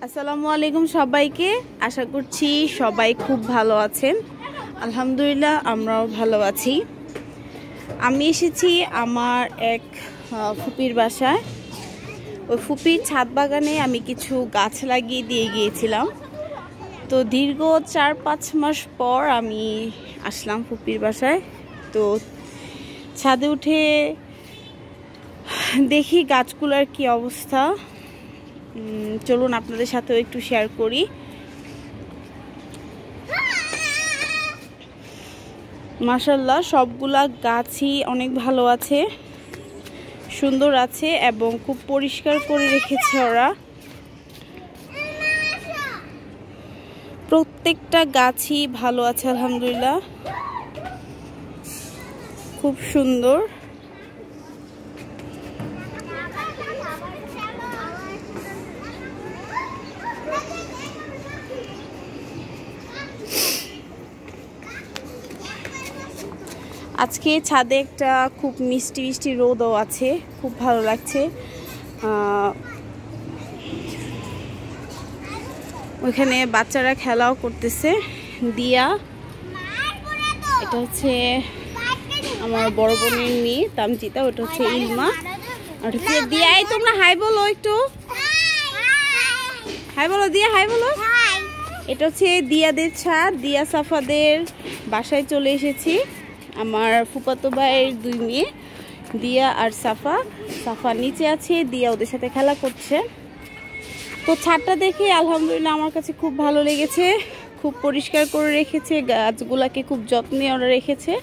আসসালামু আলাইকুম সবাইকে। আশা করছি সবাই খুব ভালো আছেন। আলহামদুলিল্লাহ আমরাও ভালো আছি। আমি এসেছি আমার এক ফুপির বাসায়। ওই ফুপির ছাদ বাগানে আমি কিছু গাছ লাগিয়ে দিয়ে গিয়েছিলাম। তো দীর্ঘ 4-5 মাস পর আমি আসলাম ফুপির বাসায়। তো ছাদে উঠে দেখি গাছগুলোর কি অবস্থা। চলুন আপনাদের সাথেও একটু শেয়ার করি। মাশাআল্লাহ সবগুলা গাছই অনেক ভালো আছে, সুন্দর আছে এবং খুব পরিষ্কার করে রেখেছে ওরা। প্রত্যেকটা গাছই ভালো আছে আলহামদুলিল্লাহ, খুব সুন্দর। আজকে ছাদে একটা খুব মিষ্টি মিষ্টি রোদও আছে, খুব ভালো লাগছে। ওইখানে বাচ্চারা খেলাও করতেছে। দিয়া, এটা হচ্ছে আমার বড় বোনের মেয়ে তামজিতা, ওটা হচ্ছে ইলমা, ওটা হচ্ছে দিয়া। এই তোমরা হাই বলো, একটু হাই বলো, দিয়া হাই বলো। এটা হচ্ছে দিয়াদের ছাদ, দিয়া সাফাদের বাসায় চলে এসেছি। আমার ফুফাতো ভাইয়ের 2 মেয়ে, দিয়া আর সাফা। সাফা নিচে আছে, দিয়া ওদের সাথে খেলা করছে। তো ছাদটা দেখে আলহামদুলিল্লাহ আমার কাছে খুব ভালো লেগেছে। খুব পরিষ্কার করে রেখেছে, গাছগুলাকে খুব যত্নে ওরা রেখেছে।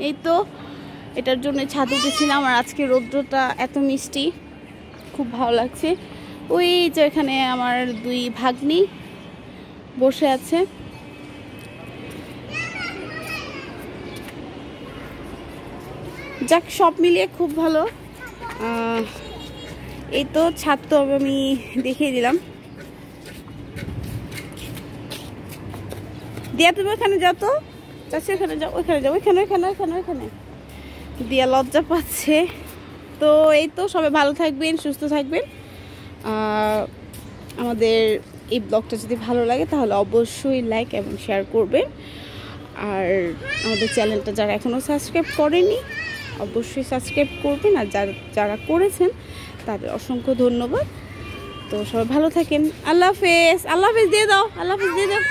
এই তো এটার জন্য ছাদ উঠেছিলাম। আর আজকে রৌদ্রটা এত মিষ্টি, খুব ভালো লাগছে। ওই যে এখানে আমার 2 ভাগ্নি বসে আছে। যাক, সব মিলিয়ে খুব ভালো। এই তো ছাদ তো আমি দেখিয়ে দিলাম। দিয়া তুমি ওখানে যাও, তো চাচ্ছি ওখানে যাও, ওইখানে যাও, ওইখানে ওইখানে ওইখানে ওইখানে। দিয়া লজ্জা পাচ্ছে। তো এই তো সবাই ভালো থাকবেন, সুস্থ থাকবেন। আমাদের এই ব্লগটা যদি ভালো লাগে তাহলে অবশ্যই লাইক এবং শেয়ার করবেন। আর আমাদের চ্যানেলটা যারা এখনও সাবস্ক্রাইব করেনি অবশ্যই সাবস্ক্রাইব করবেন। আর যারা করেছেন তাদের অসংখ্য ধন্যবাদ। তো সবাই ভালো থাকেন। আল্লাহ হাফেজ। আল্লাহ হাফেজ দিয়ে দাও, আল্লাহ হাফেজ দিয়ে দাও।